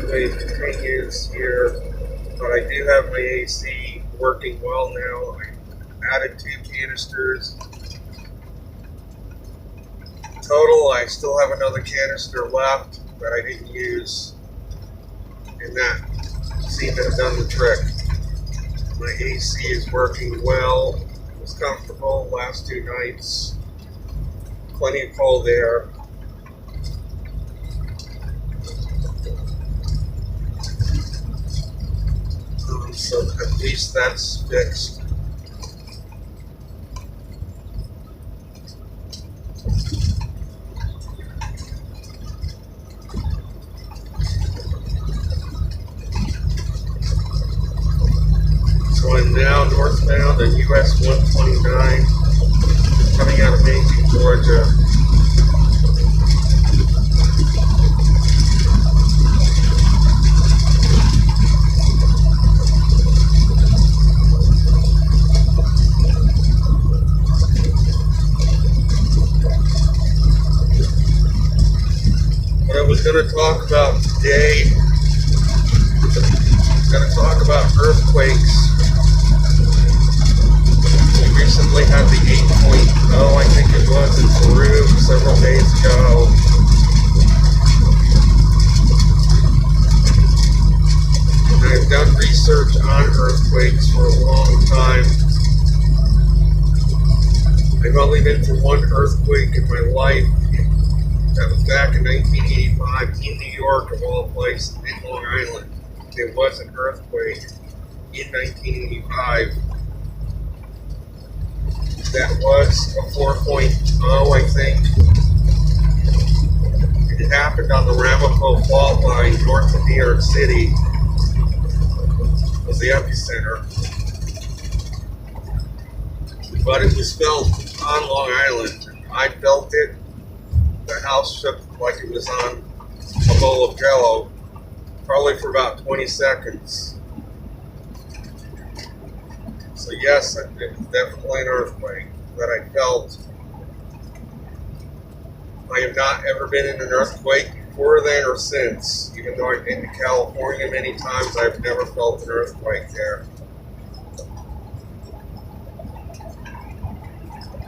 wave continues here, but I do have my AC working well now. I added 2 canisters. Total, I still have another canister left that I didn't use, and that seemed to have done the trick. My AC is working well. It was comfortable last 2 nights. Plenty of cold air. So at least that's fixed. So I'm now northbound on US 129, coming out of Macon, Georgia. What I was going to talk about today, I'm going to talk about earthquakes. We recently had the 8.0, I think it was, in Peru several days ago. And I've done research on earthquakes for a long time. I've only been to one earthquake in my life. That was back in 1985 in New York, of all places, in Long Island. There was an earthquake in 1985. That was a 4.0, I think. It happened on the Ramapo Fault Line north of New York City. It was the epicenter. But it was felt on Long Island. I felt it. The house shook like it was on a bowl of Jell-O, probably for about 20 seconds. So yes, it was definitely an earthquake that I felt. I have not ever been in an earthquake before then or since. Even though I've been to California many times, I've never felt an earthquake there.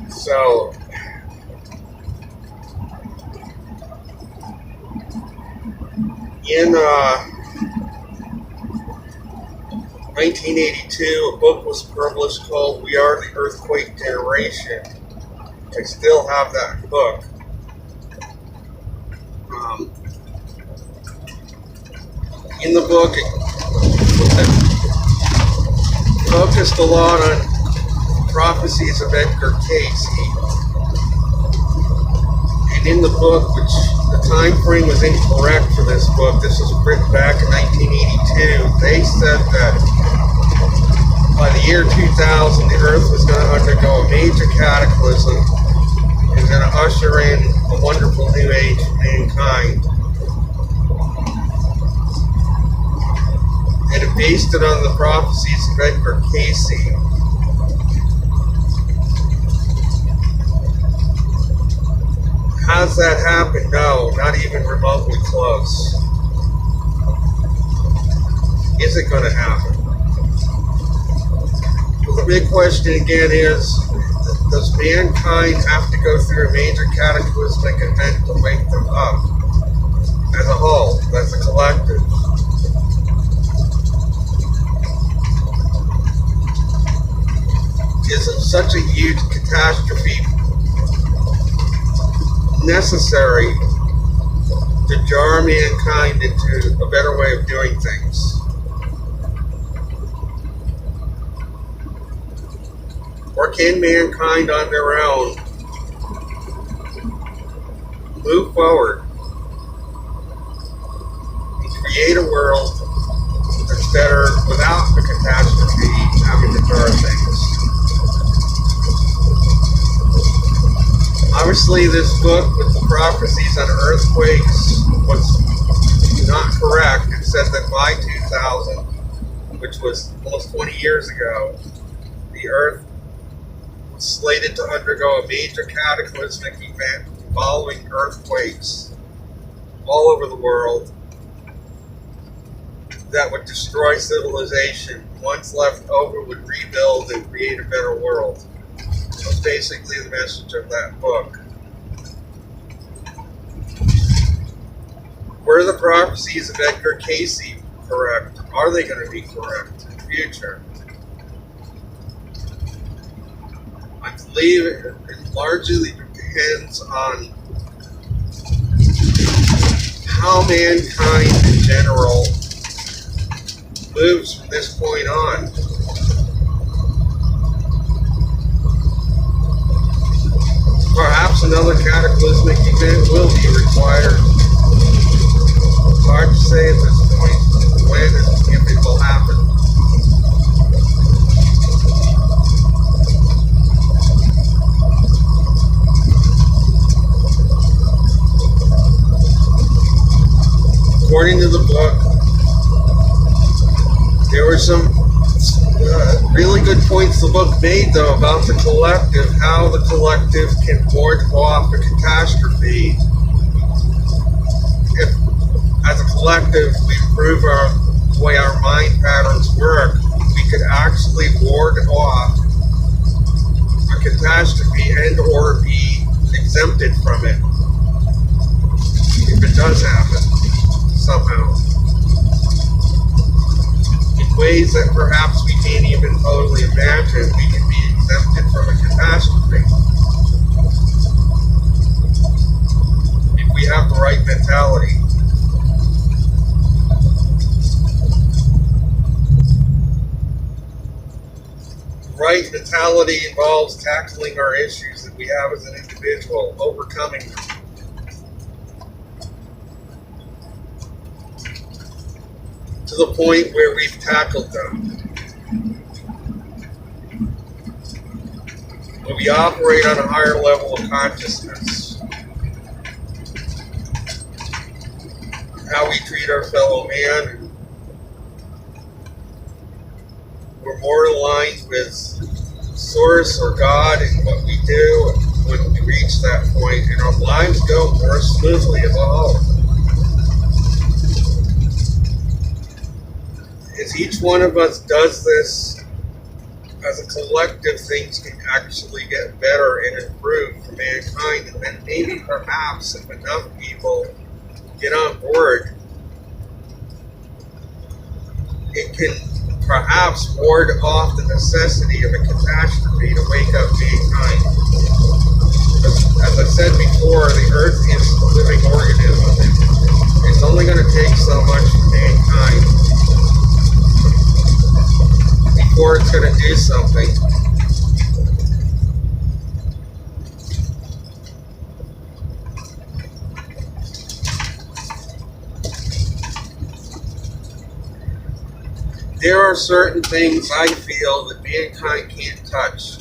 So, in 1982, a book was published called We Are the Earthquake Generation. I still have that book. In the book, it focused a lot on prophecies of Edgar Casey. And in the book, which the time frame was incorrect for this book, this was written back in 1982, they said that by the year 2000, the Earth was going to undergo a major cataclysm and going to usher in a wonderful new age for mankind. And it based it on the prophecies of Edgar Casey. Has that happened? No, not even remotely close. Is it going to happen? Well, the big question again is, does mankind have to go through a major cataclysmic event to wake them up? As a whole, as a collective. Is it such a huge catastrophe necessary to jar mankind into a better way of doing things? Or can mankind on their own move forward and create a world that's better without the catastrophe having to jar things? Obviously, this book with the prophecies on earthquakes was not correct. It said that by 2000, which was almost 20 years ago, the Earth was slated to undergo a major cataclysmic event involving earthquakes all over the world. that would destroy civilization. Once left over would rebuild and create a better world. That's basically the message of that book. Were the prophecies of Edgar Cayce correct? Are they going to be correct in the future? I believe it largely depends on how mankind in general moves from this point on. Perhaps another cataclysmic event will be required. It's hard to say at this point when and if it will happen. According to the book, there were some really good points the book made, though, about the collective, how the collective can ward off a catastrophe. If, as a collective, we improve the way our mind patterns work, we could actually ward off a catastrophe and or be exempted from it, if it does happen, somehow. Ways that perhaps we can't even totally imagine, we can be exempted from a catastrophe if we have the right mentality. The right mentality involves tackling our issues that we have as an individual, overcoming them. To the point where we've tackled them. When we operate on a higher level of consciousness, how we treat our fellow man, and we're more aligned with Source or God in what we do when we reach that point, and our lives go more smoothly as a whole. As each one of us does this, as a collective, things can actually get better and improve for mankind. And then maybe perhaps if enough people get on board, it can perhaps ward off the necessity of a catastrophe to wake up mankind. As I said before, the Earth is a living organism. It's only going to take so much from mankind before it's going to do something. There are certain things I feel that mankind can't touch.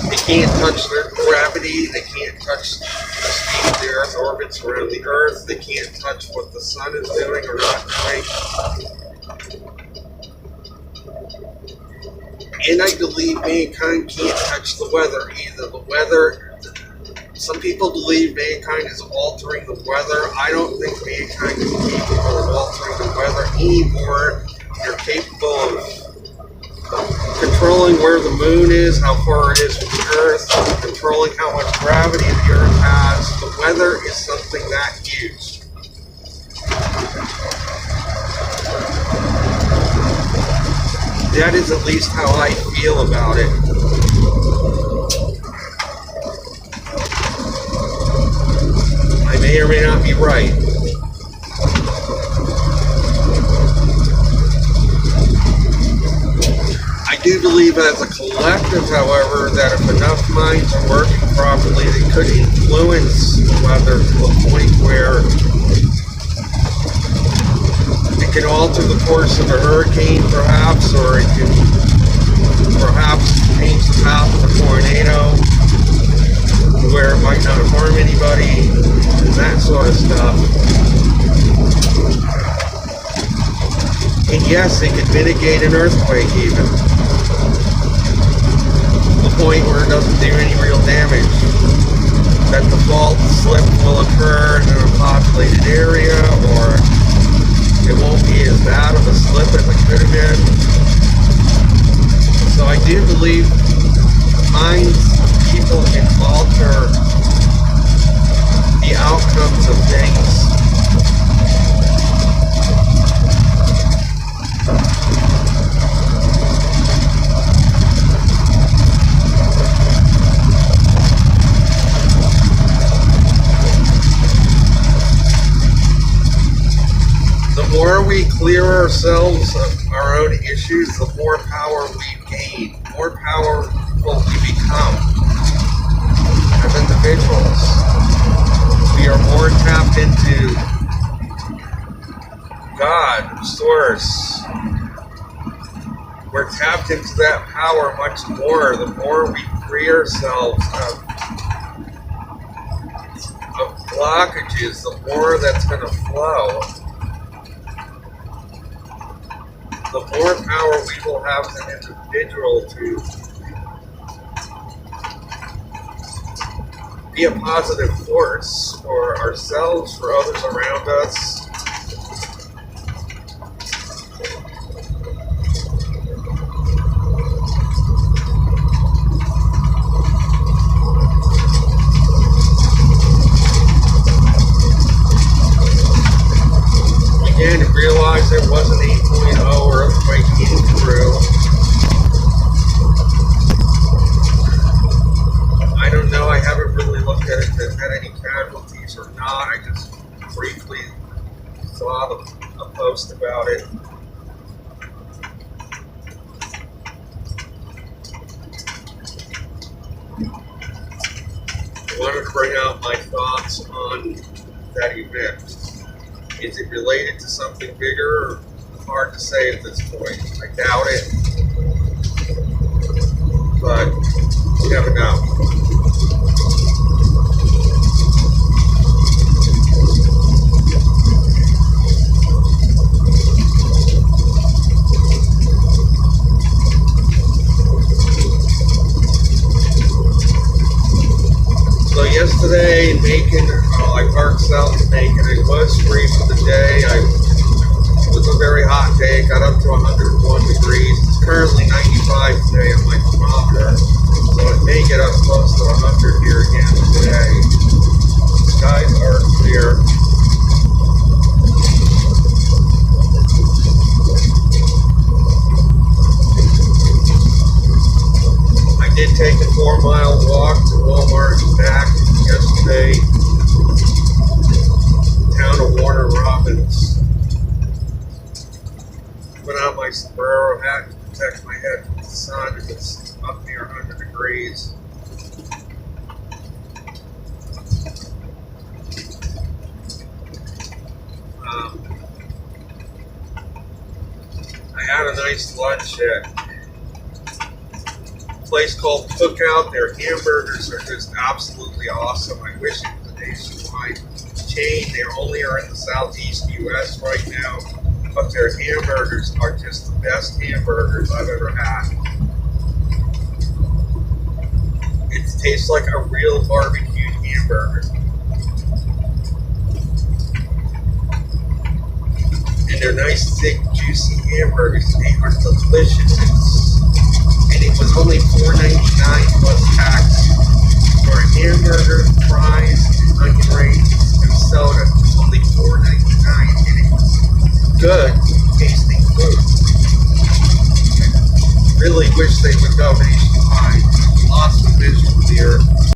They can't touch their gravity, they can't touch the speed the Earth orbits around the Earth, they can't touch what the Sun is doing or not doing. And I believe mankind can't touch the weather either. The weather, some people believe mankind is altering the weather. I don't think mankind is capable of altering the weather anymore. They're capable of controlling where the moon is, how far it is from the Earth, controlling how much gravity the Earth has. The weather is something that huge. That is at least how I feel about it. I may or may not be right. I do believe as a collective, however, that if enough minds are working properly, they could influence the weather to a point where it can alter the course of a hurricane, perhaps, or it can perhaps change the path of a tornado where it might not harm sort of stuff. And yes, it could mitigate an earthquake even. The point where it doesn't do any real damage. That the fault slip will occur in a populated area, or it won't be as bad of a slip as it could have been. So I do believe minds of people can alter the outcomes of things. The more we clear ourselves of our own issues, the more power we gain, more powerful we become as individuals. We are more tapped into God, Source. We're tapped into that power much more the more we free ourselves of blockages, the more that's going to flow. The more power we will have as an individual to be a positive force for ourselves, for others around us. Again, realize there was an 8.0 earthquake in Peru. I don't know, I haven't really looked at it if it had any casualties or not. I just briefly saw a post about it. I wanted to bring out my thoughts on that event. Is it related to something bigger? Hard to say at this point. I doubt it. But you never know. So yesterday in Macon, I parked south of Macon. It was free for the day. It was a very hot day. It got up to 101 degrees. It's currently 95 today on my thermometer. So it may get up close to 100 here again today. The skies are clear. I did take a 4-mile walk to Walmart and back yesterday. Town of Warner Robins. Put on my sombrero hat to protect my head from the sun if it's up near 100 degrees. I had a nice lunch at a place called Cookout. Their hamburgers are just absolutely awesome. I wish it was a nationwide chain. They only are in the southeast U.S. right now, but their hamburgers are just the best hamburgers I've ever had. It tastes like a real barbecued hamburger. And they're nice, thick, juicy hamburgers. They are delicious. And it was only $4.99 plus tax for a hamburger, fries, onion rings, and soda. Only $4.99, and it was good, tasting food. I really wish they would go nationwide. Lots of visuals here.